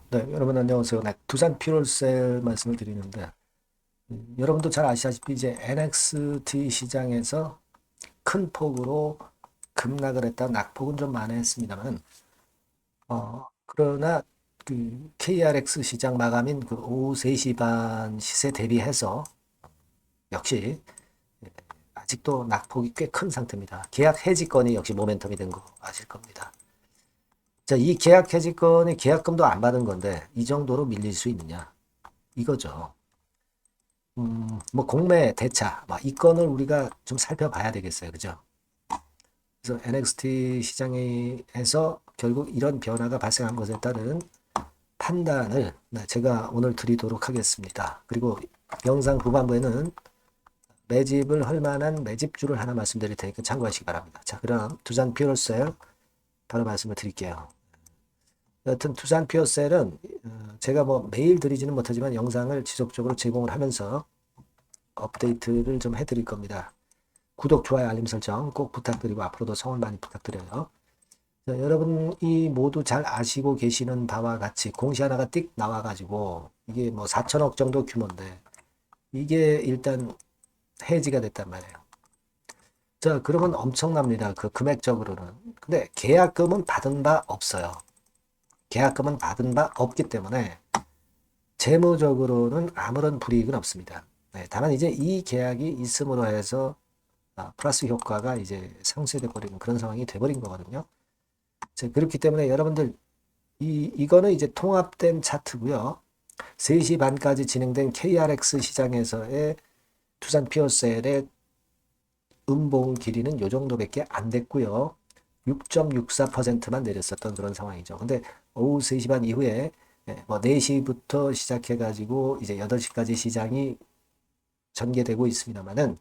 네, 여러분 안녕하세요. 네, 두산 퓨얼셀 말씀을 드리는데 여러분도 잘 아시다시피 이제 NXT 시장에서 큰 폭으로 급락을 했다. 낙폭은 좀 만회했습니다만 그러나 그 KRX 시장 마감인 그 오후 3시 반 시세 대비해서 역시 아직도 낙폭이 꽤 큰 상태입니다. 계약 해지권이 역시 모멘텀이 된 거 아실 겁니다. 자, 이 계약 해지권이 계약금도 안 받은 건데 이 정도로 밀릴 수 있느냐 이거죠. 뭐 공매 대차 이 건을 우리가 좀 살펴봐야 되겠어요. 그죠? 그래서 NXT 시장에서 결국 이런 변화가 발생한 것에 따른 판단을 제가 오늘 드리도록 하겠습니다. 그리고 영상 후반부에는 매집을 할 만한 매집주를 하나 말씀드릴 테니까 참고하시기 바랍니다. 자, 그럼 두산 퓨어셀 바로 말씀을 드릴게요. 여튼 두산 퓨어셀은 제가 뭐 매일 드리지는 못하지만 영상을 지속적으로 제공을 하면서 업데이트를 좀 해드릴 겁니다. 구독, 좋아요, 알림 설정 꼭 부탁드리고 앞으로도 성원 많이 부탁드려요. 자, 여러분이 모두 잘 아시고 계시는 바와 같이 공시 하나가 띡 나와가지고 이게 뭐 4천억 정도 규모인데 이게 일단 해지가 됐단 말이에요. 자, 그러면 엄청납니다. 그 금액적으로는. 근데 계약금은 받은 바 없어요. 계약금은 받은 바 없기 때문에 재무적으로는 아무런 불이익은 없습니다. 네, 다만 이제 이 계약이 있음으로 해서 플러스 효과가 이제 상쇄돼 버리는 그런 상황이 돼버린 거거든요. 그렇기 때문에 여러분들 이거는 이제 통합된 차트고요. 3시 반까지 진행된 KRX 시장에서의 두산 피어셀의 음봉 길이는 요 정도밖에 안 됐고요. 6.64%만 내렸었던 그런 상황이죠. 근데 오후 3시 반 이후에 뭐 4시부터 시작해가지고 이제 8시까지 시장이 전개되고 있습니다만은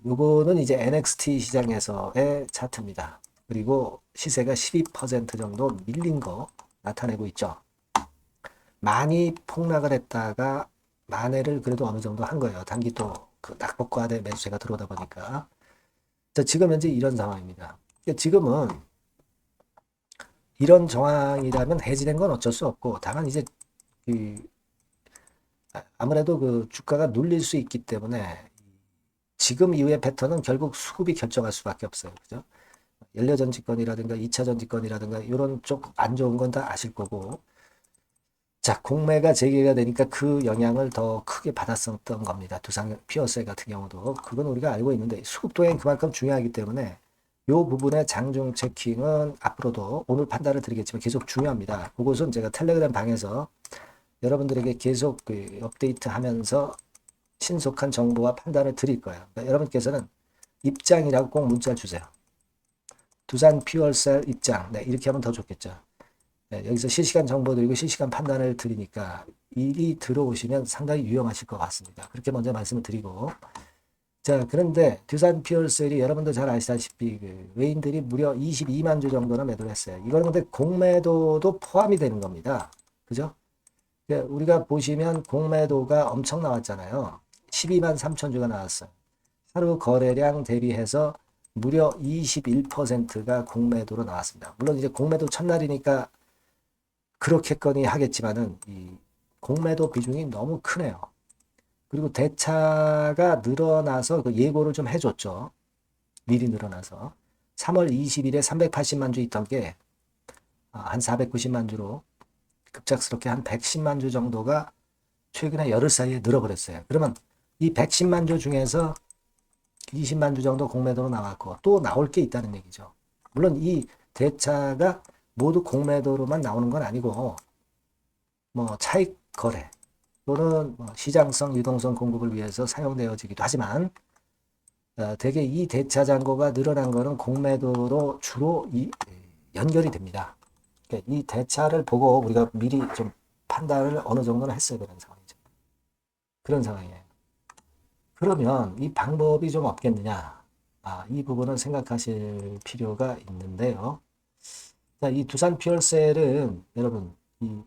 요거는 이제 NXT 시장에서의 차트입니다. 그리고 시세가 12% 정도 밀린 거 나타내고 있죠. 많이 폭락을 했다가 만회를 그래도 어느 정도 한 거예요. 단기 또 그 낙폭과대 매수세가 들어오다 보니까. 자, 지금 현재 이런 상황입니다. 지금은 이런 정황이라면 해지된 건 어쩔 수 없고 다만 이제 그 아무래도 그 주가가 눌릴 수 있기 때문에 지금 이후의 패턴은 결국 수급이 결정할 수밖에 없어요. 그죠? 연료전지권이라든가 2차 전지권이라든가 이런 쪽 안 좋은 건 다 아실 거고. 자, 공매가 재개가 되니까 그 영향을 더 크게 받았었던 겁니다. 두산 피어셀 같은 경우도. 그건 우리가 알고 있는데 수급 동향이 그만큼 중요하기 때문에 이 부분의 장중 체킹은 앞으로도 오늘 판단을 드리겠지만 계속 중요합니다. 그것은 제가 텔레그램 방에서 여러분들에게 계속 그 업데이트 하면서 신속한 정보와 판단을 드릴 거예요. 그러니까 여러분께서는 입장이라고 꼭 문자 주세요. 두산 퓨얼셀 입장. 네, 이렇게 하면 더 좋겠죠. 네, 여기서 실시간 정보 드리고 실시간 판단을 드리니까 일이 들어오시면 상당히 유용하실 것 같습니다. 그렇게 먼저 말씀을 드리고. 자, 그런데 두산 퓨얼셀이 여러분도 잘 아시다시피 그 외인들이 무려 22만 주 정도나 매도를 했어요. 이거는 근데 공매도도 포함이 되는 겁니다. 그죠? 우리가 보시면 공매도가 엄청 나왔잖아요. 12만 3천 주가 나왔어요. 하루 거래량 대비해서 무려 21%가 공매도로 나왔습니다. 물론 이제 공매도 첫날이니까 그렇겠거니 하겠지만은 이 공매도 비중이 너무 크네요. 그리고 대차가 늘어나서 그 예고를 좀 해줬죠. 미리 늘어나서 3월 20일에 380만 주 있던 게 한 490만 주로 급작스럽게 한 110만 주 정도가 최근에 열흘 사이에 늘어버렸어요. 그러면 이 110만 주 중에서 20만 주 정도 공매도로 나왔고 또 나올 게 있다는 얘기죠. 물론 이 대차가 모두 공매도로만 나오는 건 아니고 뭐 차익 거래 또는 뭐 시장성 유동성 공급을 위해서 사용되어지기도 하지만 대개 이 대차 잔고가 늘어난 거는 공매도로 주로 연결이 됩니다. 그러니까 이 대차를 보고 우리가 미리 좀 판단을 어느 정도는 했어야 되는 상황이죠. 그런 상황이에요. 그러면 이 방법이 좀 없겠느냐? 이 부분은 생각하실 필요가 있는데요. 자, 이 두산 퓨얼셀은 여러분, 이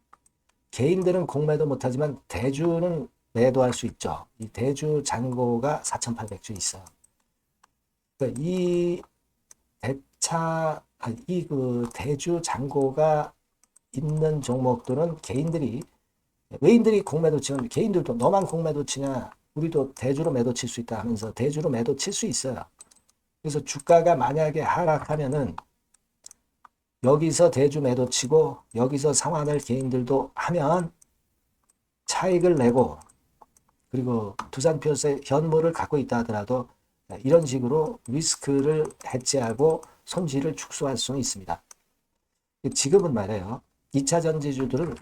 개인들은 공매도 못하지만 대주는 매도할 수 있죠. 이 대주 잔고가 4,800주 있어요. 그러니까 이 대차, 이 그 대주 잔고가 있는 종목들은 개인들이 외인들이 공매도 치면 개인들도 너만 공매도 치냐 우리도 대주로 매도 칠 수 있다 하면서 대주로 매도 칠 수 있어요. 그래서 주가가 만약에 하락하면은 여기서 대주 매도 치고 여기서 상환을 개인들도 하면 차익을 내고 그리고 두산표세 현물을 갖고 있다 하더라도 이런 식으로 리스크를 해지하고 손실을 축소할 수는 있습니다. 지금은 말이에요. 2차 전지주들은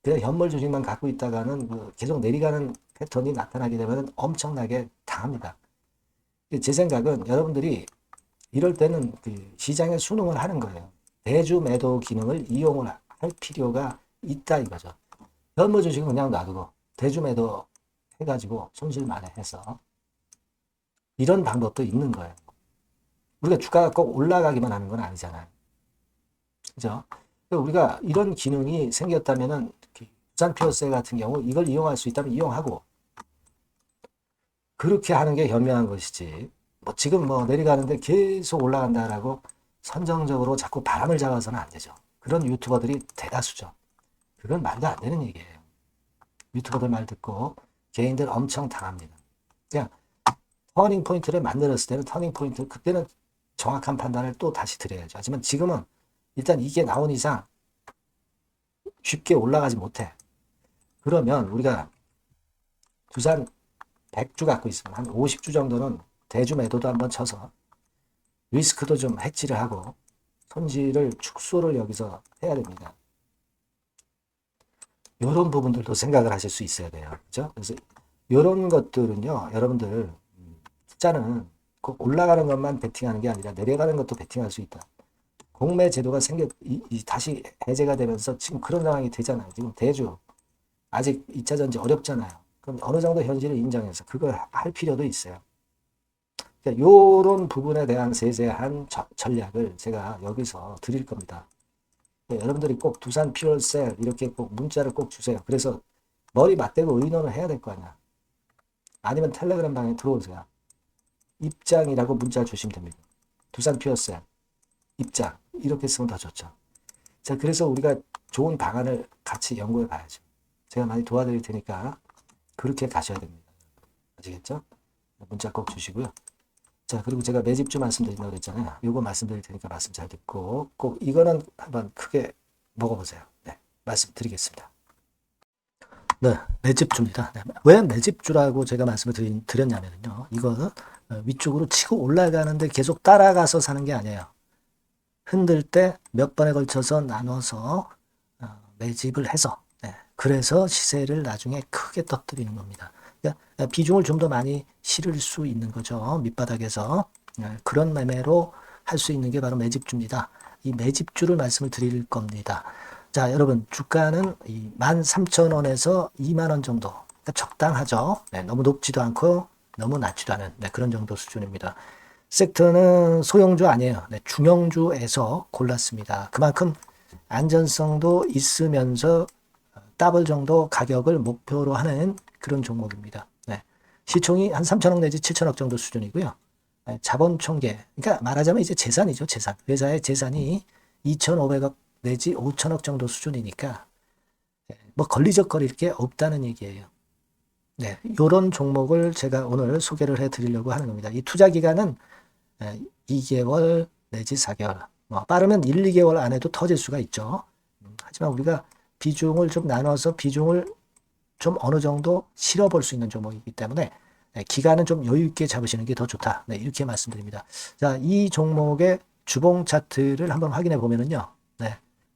그냥 현물 주식만 갖고 있다가는 계속 내려가는 패턴이 나타나게 되면 엄청나게 당합니다. 제 생각은 여러분들이 이럴 때는 시장에 순응을 하는 거예요. 대주 매도 기능을 이용을 할 필요가 있다 이거죠. 현물 주식은 그냥 놔두고 대주 매도 해가지고 손실 만회해서 이런 방법도 있는 거예요. 우리가 주가가 꼭 올라가기만 하는 건 아니잖아요. 그죠? 우리가 이런 기능이 생겼다면은 두산표세 같은 경우 이걸 이용할 수 있다면 이용하고 그렇게 하는 게 현명한 것이지. 지금 내려가는데 계속 올라간다라고 선정적으로 자꾸 바람을 잡아서는 안 되죠. 그런 유튜버들이 대다수죠. 그건 말도 안 되는 얘기예요. 유튜버들 말 듣고 개인들 엄청 당합니다. 그냥 터닝 포인트를 만들었을 때는 터닝 포인트 그때는 정확한 판단을 또 다시 드려야죠. 하지만 지금은 일단 이게 나온 이상 쉽게 올라가지 못해. 그러면 우리가 두산 100주 갖고 있으면 한 50주 정도는 대주 매도도 한번 쳐서 리스크도 좀 해지를 하고 손실을 축소를 여기서 해야 됩니다. 이런 부분들도 생각을 하실 수 있어야 돼요. 그렇죠? 그래서 이런 것들은요. 여러분들 숫자는 꼭 올라가는 것만 베팅하는 게 아니라 내려가는 것도 베팅할 수 있다. 공매 제도가 다시 해제가 되면서 지금 그런 상황이 되잖아요. 지금 대주 아직 2차 전지 어렵잖아요. 그럼 어느 정도 현실을 인정해서 그걸 할 필요도 있어요. 그러니까 이런 부분에 대한 세세한 전략을 제가 여기서 드릴 겁니다. 여러분들이 꼭 두산 퓨얼셀 이렇게 꼭 문자를 꼭 주세요. 그래서 머리 맞대고 의논을 해야 될 거 아니야. 아니면 텔레그램 방에 들어오세요. 입장이라고 문자 주시면 됩니다. 두산 퓨얼셀 입장 이렇게 쓰면 더 좋죠. 자, 그래서 우리가 좋은 방안을 같이 연구해 봐야죠. 제가 많이 도와드릴 테니까 그렇게 가셔야 됩니다. 아시겠죠? 문자 꼭 주시고요. 자, 그리고 제가 매집주 말씀드린다고 그랬잖아요. 요거 말씀드릴 테니까 말씀 잘 듣고 꼭 이거는 한번 크게 먹어보세요. 네, 말씀드리겠습니다. 네, 매집주입니다. 네, 왜 매집주라고 제가 말씀을 드렸냐면요. 이거는 위쪽으로 치고 올라가는데 계속 따라가서 사는 게 아니에요. 흔들 때 몇 번에 걸쳐서 나눠서 매집을 해서 그래서 시세를 나중에 크게 터뜨리는 겁니다. 그러니까 비중을 좀 더 많이 실을 수 있는 거죠. 밑바닥에서 그런 매매로 할 수 있는 게 바로 매집주입니다. 이 매집주를 말씀을 드릴 겁니다. 자, 여러분 주가는 13,000원에서 20,000원 정도 그러니까 적당하죠. 너무 높지도 않고 너무 낮지도 않은 그런 정도 수준입니다. 섹터는 소형주 아니에요. 중형주에서 골랐습니다. 그만큼 안전성도 있으면서 더블 정도 가격을 목표로 하는 그런 종목입니다. 시총이 한 3천억 내지 7천억 정도 수준이고요. 자본 총계, 그러니까 말하자면 이제 재산이죠. 재산. 회사의 재산이 2,500억 내지 5천억 정도 수준이니까 걸리적거릴 게 없다는 얘기예요. 이런 종목을 제가 오늘 소개를 해드리려고 하는 겁니다. 이 투자 기간은 2개월 내지 4개월, 빠르면 1, 2개월 안에도 터질 수가 있죠. 하지만 우리가 비중을 좀 나눠서 비중을 좀 어느 정도 실어볼 수 있는 종목이기 때문에 기간은 좀 여유 있게 잡으시는 게 더 좋다. 이렇게 말씀드립니다. 자, 이 종목의 주봉 차트를 한번 확인해 보면은요.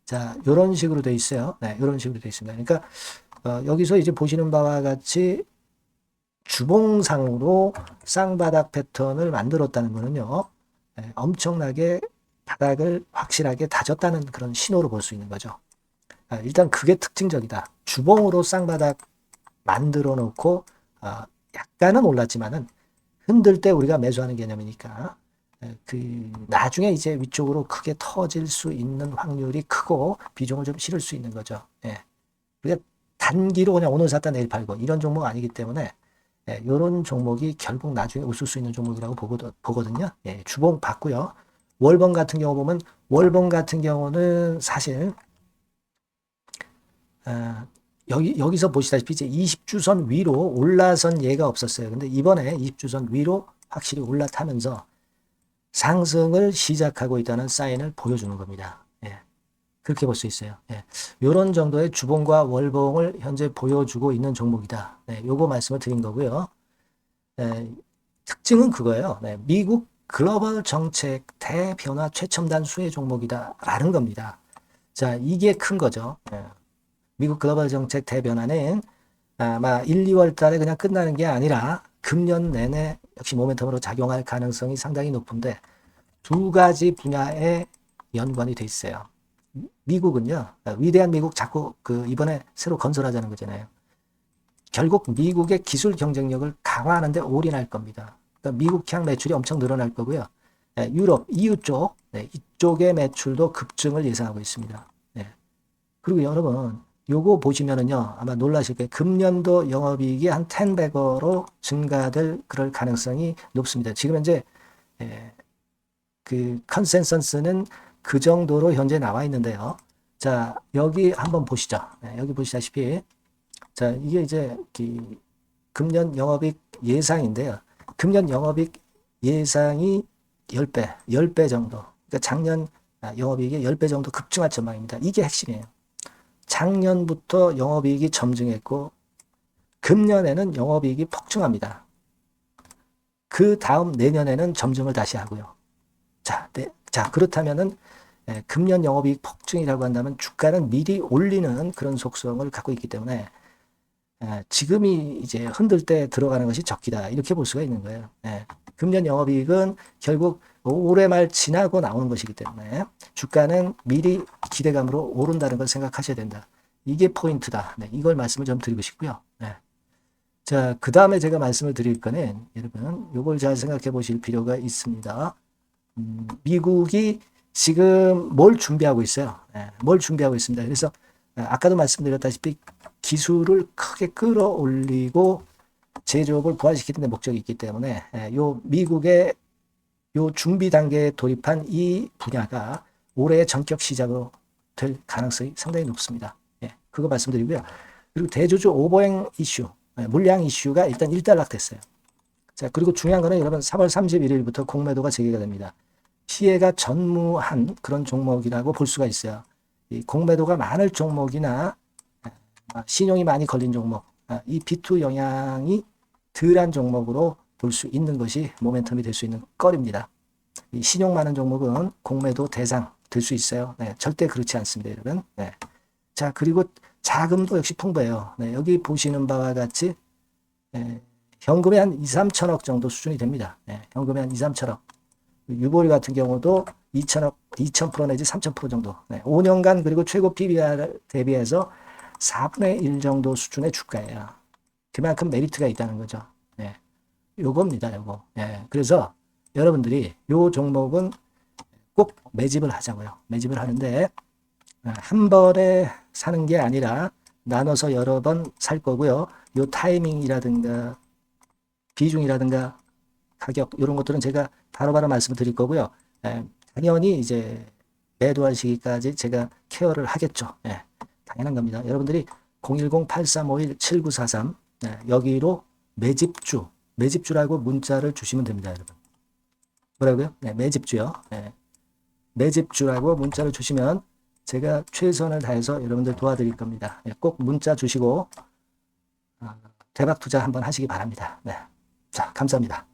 자, 이런 식으로 돼 있어요. 이런 식으로 돼 있습니다. 그러니까 여기서 이제 보시는 바와 같이 주봉상으로 쌍바닥 패턴을 만들었다는 거는요. 엄청나게 바닥을 확실하게 다졌다는 그런 신호로 볼 수 있는 거죠. 일단 그게 특징적이다. 주봉으로 쌍바닥 만들어 놓고 약간은 올랐지만은 흔들 때 우리가 매수하는 개념이니까 나중에 이제 위쪽으로 크게 터질 수 있는 확률이 크고 비중을 좀 실을 수 있는 거죠. 우리가 단기로 그냥 오늘 샀다 내일 팔고 이런 종목 아니기 때문에 이런 종목이 결국 나중에 웃을 수 있는 종목이라고 보거든요. 주봉 봤고요. 월봉 같은 경우 보면 월봉 같은 경우는 사실 여기서 보시다시피 이제 20주선 위로 올라선 예가 없었어요. 근데 이번에 20주선 위로 확실히 올라타면서 상승을 시작하고 있다는 사인을 보여주는 겁니다. 예. 그렇게 볼 수 있어요. 예. 이런 정도의 주봉과 월봉을 현재 보여주고 있는 종목이다. 네, 요거 말씀을 드린 거고요. 예, 특징은 그거예요. 네, 미국 글로벌 정책 대변화 최첨단 수혜 종목이다라는 겁니다. 자, 이게 큰 거죠. 예. 미국 글로벌 정책 대변화는 아마 1, 2월 달에 그냥 끝나는 게 아니라 금년 내내 역시 모멘텀으로 작용할 가능성이 상당히 높은데 두 가지 분야에 연관이 돼 있어요. 미국은요, 위대한 미국 자꾸 이번에 새로 건설하자는 거잖아요. 결국 미국의 기술 경쟁력을 강화하는 데 올인할 겁니다. 그러니까 미국향 매출이 엄청 늘어날 거고요. 유럽, EU 쪽, 이쪽의 매출도 급증을 예상하고 있습니다. 그리고 여러분, 요거 보시면은요, 아마 놀라실 거예요. 금년도 영업이익이 한 10배로 증가될 그럴 가능성이 높습니다. 지금 현재 그 컨센서스는 그 정도로 현재 나와 있는데요. 자, 여기 한번 보시죠. 여기 보시다시피 자, 이게 이제 금년 영업이익 예상인데요. 금년 영업이익 예상이 10배 정도. 그러니까 작년 영업이익이 10배 정도 급증할 전망입니다. 이게 핵심이에요. 작년부터 영업이익이 점증했고 금년에는 영업이익이 폭증합니다. 그 다음 내년에는 점증을 다시 하고요. 자, 그렇다면은 금년 영업이익 폭증이라고 한다면 주가는 미리 올리는 그런 속성을 갖고 있기 때문에 지금이 이제 흔들 때 들어가는 것이 적기다. 이렇게 볼 수가 있는 거예요. 금년 영업이익은 결국 올해 말 지나고 나오는 것이기 때문에 주가는 미리 기대감으로 오른다는 걸 생각하셔야 된다. 이게 포인트다. 이걸 말씀을 좀 드리고 싶고요. 자, 그 다음에 제가 말씀을 드릴 거는 여러분 이걸 잘 생각해 보실 필요가 있습니다. 미국이 지금 뭘 준비하고 있어요. 뭘 준비하고 있습니다. 그래서 아까도 말씀드렸다시피 기술을 크게 끌어올리고 제조업을 부활시키는 데 목적이 있기 때문에 요 미국의 요 준비 단계에 돌입한 이 분야가 올해 전격 시작으로 될 가능성이 상당히 높습니다. 그거 말씀드리고요. 그리고 대주주 오버행 이슈, 물량 이슈가 일단 일단락됐어요. 자, 그리고 중요한 거는 여러분 3월 31일부터 공매도가 재개가 됩니다. 피해가 전무한 그런 종목이라고 볼 수가 있어요. 이 공매도가 많을 종목이나 신용이 많이 걸린 종목, 이 B2 영향이 덜한 종목으로 볼 수 있는 것이 모멘텀이 될 수 있는 거리입니다. 이 신용 많은 종목은 공매도 대상 될 수 있어요. 절대 그렇지 않습니다, 여러분. 자, 그리고 자금도 역시 풍부해요. 여기 보시는 바와 같이 현금이 한 2, 3천억 정도 수준이 됩니다. 현금이 한 2, 3천억. 유보리 같은 경우도 2천억, 2,000% 내지 3,000% 정도. 5년간 그리고 최고 PBR 대비해서 4분의 1 정도 수준의 주가예요. 그만큼 메리트가 있다는 거죠. 요겁니다, 요거. 그래서 여러분들이 요 종목은 꼭 매집을 하자고요. 매집을 하는데 한 번에 사는 게 아니라 나눠서 여러 번 살 거고요. 요 타이밍이라든가 비중이라든가 가격 이런 것들은 제가 바로바로 말씀을 드릴 거고요. 당연히 이제 매도할 시기까지 제가 케어를 하겠죠. 당연한 겁니다. 여러분들이 010-8351-7943 여기로 매집주라고 문자를 주시면 됩니다, 여러분. 뭐라고요? 매집주요. 매집주라고 문자를 주시면 제가 최선을 다해서 여러분들 도와드릴 겁니다. 꼭 문자 주시고 대박 투자 한번 하시기 바랍니다. 자, 감사합니다.